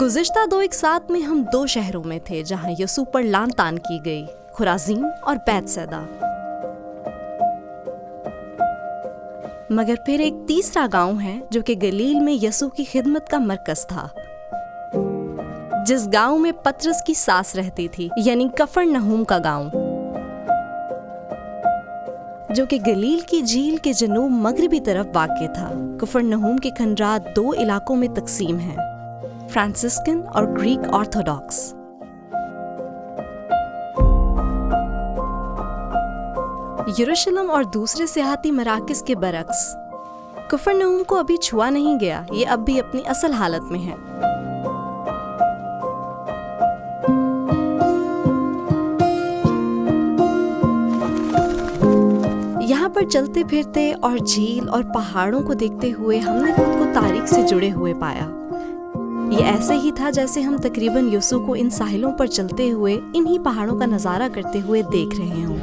गुज़िश्ता 2 एक साथ में हम 2 शहरों में थे जहां यसू पर लान तान की गई, खुराजीन और बैतसैदा। मगर फिर एक तीसरा गांव है जो कि गलील में यसू की खिदमत का मरकज था, जिस गांव में पतरस की सास रहती थी, यानी कफरनहूम का गांव, जो कि गलील की झील के जनूब मगरिबी तरफ वाक़ था। कफरनहूम के खंडरात 2 इलाकों में तकसीम हैं, फ्रांसिस्कन और ग्रीक ऑर्थोडॉक्स। यरूशलेम और दूसरे सियाहती मराकज़ के बरक्स कफरनहूम को अभी छुआ नहीं गया, ये अब भी अपनी असल हालत में है। यहाँ पर चलते फिरते और झील और पहाड़ों को देखते हुए हमने खुद को तारीख से जुड़े हुए पाया। ये ऐसे ही था जैसे हम तकरीबन यसू को इन साहिलों पर चलते हुए इन्हीं पहाड़ों का नजारा करते हुए देख रहे हों।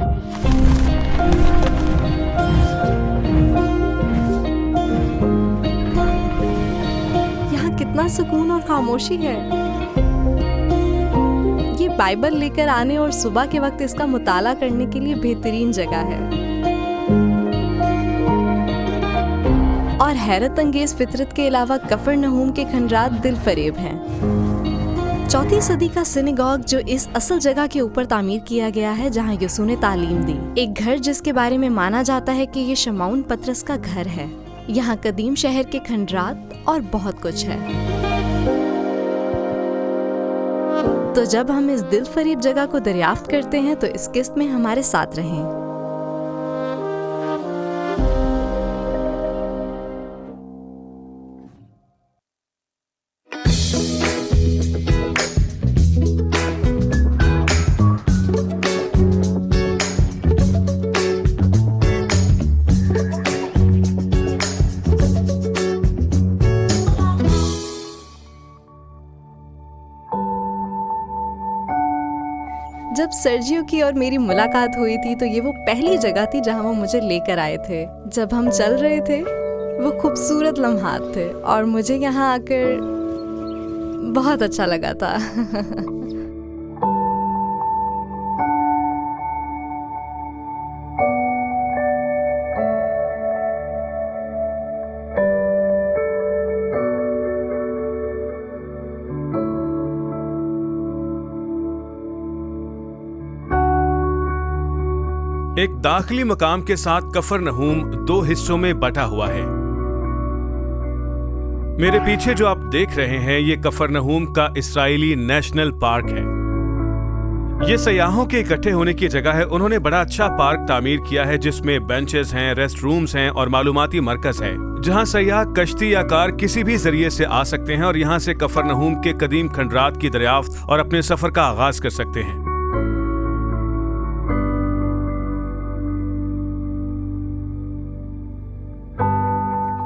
यहाँ कितना सुकून और खामोशी है। ये बाइबल लेकर आने और सुबह के वक्त इसका मुताला करने के लिए बेहतरीन जगह है। और हैरत अंगेज फितरत के अलावा कफरनहूम के खंडरात दिल फरेब हैं। 4वीं सदी का सिनेगॉग जो इस असल जगह के ऊपर तामीर किया गया है जहां यसू ने तालीम दी, एक घर जिसके बारे में माना जाता है कि ये शमौन पतरस का घर है। यहाँ कदीम शहर के खंडरात और बहुत कुछ है। तो जब हम इस दिल फरेब जगह को दरियाफ्त करते हैं तो इस किस्त में हमारे साथ रहें। जब सर्जियो की और मेरी मुलाकात हुई थी तो ये वो पहली जगह थी जहां वो मुझे लेकर आए थे। जब हम चल रहे थे वो खूबसूरत लम्हात थे और मुझे यहाँ आकर बहुत अच्छा लगा था। एक दाखिली मकाम के साथ कफरनहूम 2 हिस्सों में बटा हुआ है। मेरे पीछे जो आप देख रहे हैं ये कफरनहूम का इस्राएली नेशनल पार्क है। ये सयाहों के इकट्ठे होने की जगह है। उन्होंने बड़ा अच्छा पार्क तामीर किया है जिसमें बेंचेस हैं, रेस्ट रूम्स हैं और मालूमाती मरकज है जहां सयाह कश्ती या कार किसी भी जरिए से आ सकते हैं और यहां से कफरनहूम के कदीम खंडरात की दरियाफ्त और अपने सफर का आगाज कर सकते हैं।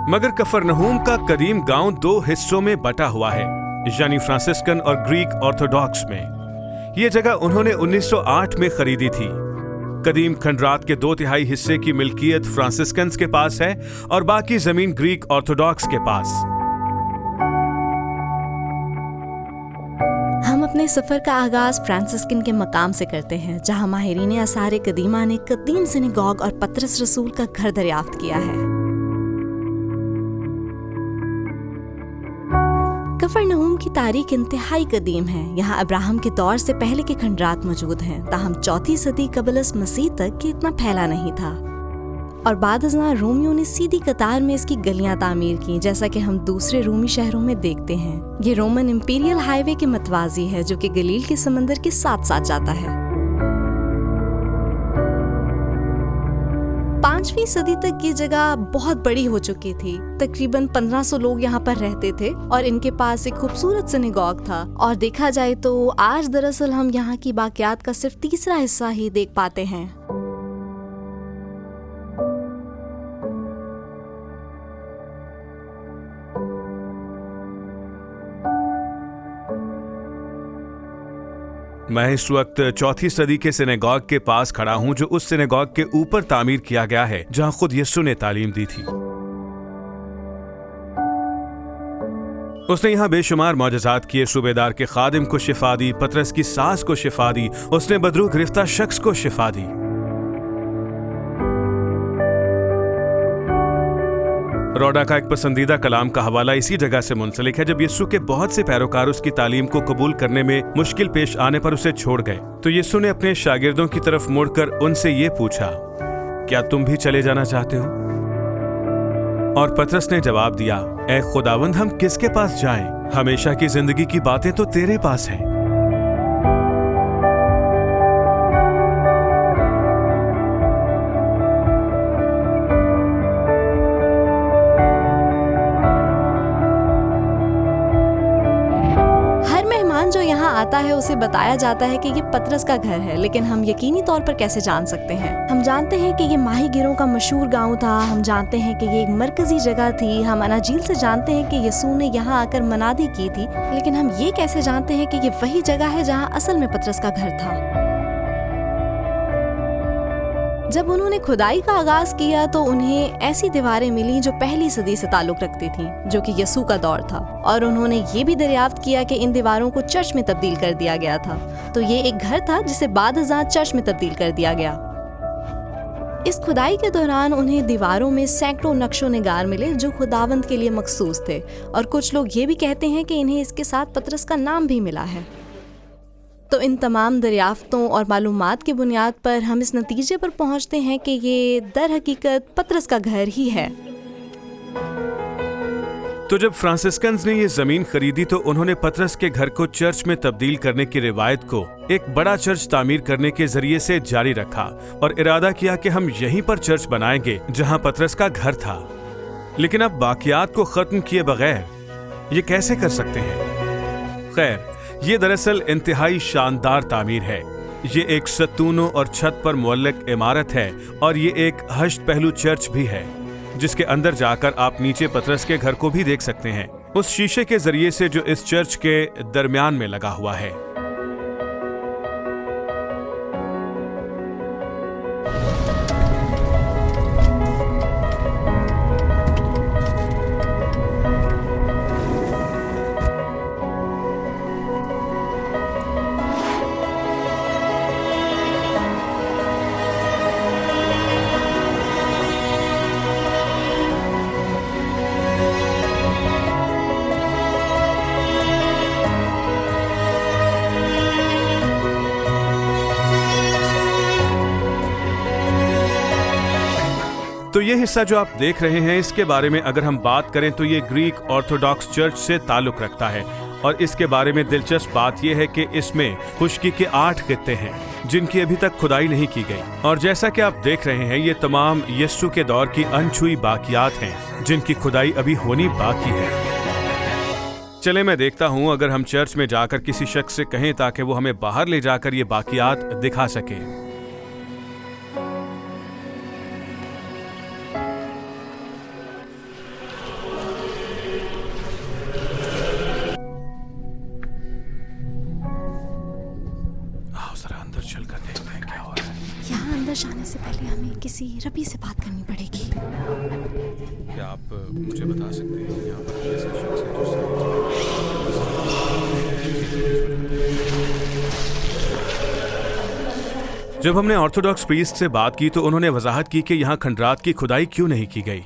मगर कफरनहूम का कदीम गांव 2 हिस्सों में बटा हुआ है, यानी फ्रांसिस्कन और ग्रीक ऑर्थोडॉक्स में। यह जगह उन्होंने 1908 में खरीदी थी। कदीम खंडरात के 2/3 हिस्से की मिल्कियत फ्रांसिस्कन्स के पास है और बाकी जमीन ग्रीक ऑर्थोडॉक्स के पास। हम अपने सफर का आगाज फ्रांसिस्कन के मकाम से करते हैं जहां माहिरीन आसार कदीमा ने कदीम सिनेगॉग और पतरस रसूल का घर दरियाफ्त किया है। कफरनहूम की तारीख इंतहाई कदीम है। यहाँ अब्राहम के दौर से पहले के खंडरात मौजूद हैं, ताहम 4वीं सदी कबलस मसीह तक के इतना फैला नहीं था। और बाद रोमियों ने सीधी कतार में इसकी गलियां तामीर की, जैसा कि हम दूसरे रूमी शहरों में देखते हैं। ये रोमन इंपीरियल हाईवे के मतवाजी है जो कि गलील के समंदर के साथ साथ जाता है। 5वीं सदी तक ये जगह बहुत बड़ी हो चुकी थी। तकरीबन 1500 लोग यहाँ पर रहते थे और इनके पास एक खूबसूरत सिनेगॉग था। और देखा जाए तो आज दरअसल हम यहाँ की बाकियात का सिर्फ तीसरा हिस्सा ही देख पाते हैं। मैं इस वक्त 4वीं सदी के सिनेगॉग के पास खड़ा हूं जो उस सिनेगॉग के ऊपर तामीर किया गया है जहां खुद यीशु ने तालीम दी थी। उसने यहाँ बेशुमार मौजज़ात किए, सूबेदार के खादिम को शिफा दी, पतरस की सास को शिफा दी, उसने बदरू गिरफ्ता शख्स को शिफा दी। रौडा का एक पसंदीदा कलाम का हवाला इसी जगह से मुंसलिक है जब यीशु के बहुत से पैरोकार उसकी तालीम को कबूल करने में मुश्किल पेश आने पर उसे छोड़ गए तो यीशु ने अपने शागिर्दों की तरफ मुड़कर उनसे ये पूछा, क्या तुम भी चले जाना चाहते हो? और पतरस ने जवाब दिया, ऐ खुदावंद, हम किसके पास जाएं? हमेशा की जिंदगी की बातें तो तेरे पास हैं। जो यहाँ आता है उसे बताया जाता है कि ये पतरस का घर है, लेकिन हम यकीनी तौर पर कैसे जान सकते हैं? हम जानते हैं कि ये माहीगिरों का मशहूर गांव था, हम जानते हैं कि ये एक मरकजी जगह थी, हम अनाजील से जानते हैं कि यीशु ने यहाँ आकर मनादी की थी, लेकिन हम ये कैसे जानते हैं कि ये वही जगह है जहाँ असल में पतरस का घर था? जब उन्होंने खुदाई का आगाज किया तो उन्हें ऐसी दीवारें मिली जो पहली सदी से ताल्लुक रखती थीं, जो कि यीशु का दौर था, और उन्होंने ये भी दरियाफ्त किया कि इन दीवारों को चर्च में तब्दील कर दिया गया था। तो ये एक घर था जिसे बाद-अज़ां चर्च में तब्दील कर दिया गया। इस खुदाई के दौरान उन्हें दीवारों में सैकड़ों नक्शो निगार मिले जो खुदावंद के लिए मखसूस थे, और कुछ लोग ये भी कहते हैं कि इन्हें इसके साथ पतरस का नाम भी मिला है। तो इन तमाम दरियाफ्तों और मालूमात की बुनियाद पर हम इस नतीजे पर पहुंचते हैं कि ये दर हकीकत पतरस का घर ही है। तो जब फ्रांसिस्कन्स ने ये जमीन खरीदी तो उन्होंने पतरस के घर को चर्च में तब्दील करने की रिवायत को एक बड़ा चर्च तामीर करने के जरिए से जारी रखा और इरादा किया कि हम यहीं पर चर्च बनाएंगे जहां पतरस का घर था। लेकिन अब बाकियात को खत्म किए बगैर ये कैसे कर सकते हैं? खैर, ये दरअसल इंतहाई शानदार तामीर है। ये एक सतूनों और छत पर मुअल्लक इमारत है और ये एक हश्त पहलू चर्च भी है, जिसके अंदर जाकर आप नीचे पतरस के घर को भी देख सकते हैं, उस शीशे के जरिए से जो इस चर्च के दरमियान में लगा हुआ है। तो ये हिस्सा जो आप देख रहे हैं, इसके बारे में अगर हम बात करें तो ये ग्रीक ऑर्थोडॉक्स चर्च से ताल्लुक रखता है, और इसके बारे में दिलचस्प बात यह है कि इसमें खुश्की के 8 खित्ते हैं जिनकी अभी तक खुदाई नहीं की गई, और जैसा कि आप देख रहे हैं ये तमाम यीशु के दौर की अनछुई बाकियात हैं जिनकी खुदाई अभी होनी बाकी है। चले मैं देखता हूँ अगर हम चर्च में जाकर किसी शख्स से कहें ताकि वो हमें बाहर ले जाकर ये बाकियात दिखा सके। चलकर देखते हैं क्या हो रहा है। यहाँ अंदर जाने से पहले हमें किसी रबी से बात करनी पड़ेगी। क्या आप मुझे बता सकते हैं यहाँ पर कैसे शख्स है जो जब हमने ऑर्थोडॉक्स प्रीस्ट से बात की तो उन्होंने वजाहत की कि यहाँ खंडरात की खुदाई क्यों नहीं की गई।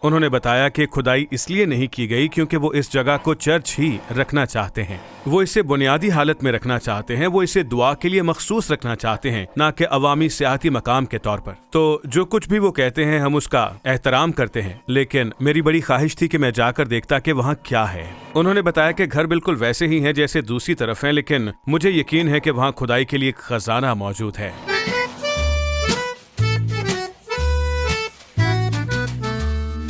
उन्होंने बताया कि खुदाई इसलिए नहीं की गई क्योंकि वो इस जगह को चर्च ही रखना चाहते हैं, वो इसे बुनियादी हालत में रखना चाहते हैं, वो इसे दुआ के लिए मखसूस रखना चाहते हैं, ना कि अवामी सियाहती मकाम के तौर पर। तो जो कुछ भी वो कहते हैं हम उसका एहतराम करते हैं, लेकिन मेरी बड़ी ख्वाहिश थी कि मैं जाकर देखता कि वहाँ क्या है। उन्होंने बताया कि घर बिल्कुल वैसे ही हैं जैसे दूसरी तरफ हैं, लेकिन मुझे यकीन है कि वहाँ खुदाई के लिए एक खजाना मौजूद है।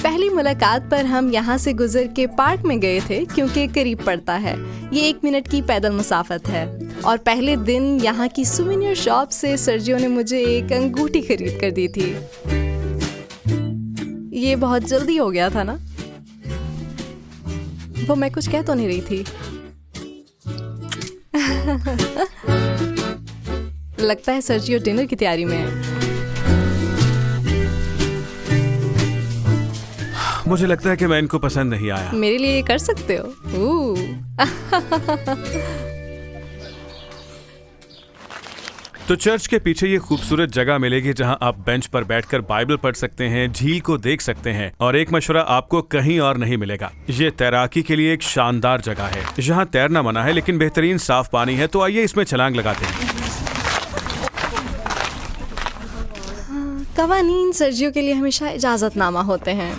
पहली मुलाकात पर हम यहाँ से गुजर के पार्क में गए थे क्योंकि करीब पड़ता है, ये 1 मिनट की पैदल मुसाफत है। और पहले दिन यहाँ की सुवेनियर शॉप से सर्जियो ने मुझे एक अंगूठी खरीद कर दी थी। ये बहुत जल्दी हो गया था ना? वो मैं कुछ कह तो नहीं रही थी। लगता है सर्जियो डिनर की तैयारी में है। मुझे लगता है कि मैं इनको पसंद नहीं आया। मेरे लिए ये कर सकते हो। तो चर्च के पीछे ये खूबसूरत जगह मिलेगी जहां आप बेंच पर बैठकर बाइबल पढ़ सकते हैं, झील को देख सकते हैं, और एक मशवरा आपको कहीं और नहीं मिलेगा। ये तैराकी के लिए एक शानदार जगह है। यहाँ तैरना मना है लेकिन बेहतरीन साफ पानी है, तो आइए इसमें छलांग लगाते हैं। कवानीन सर्जियो के लिए हमेशा इजाजतनामा होते हैं।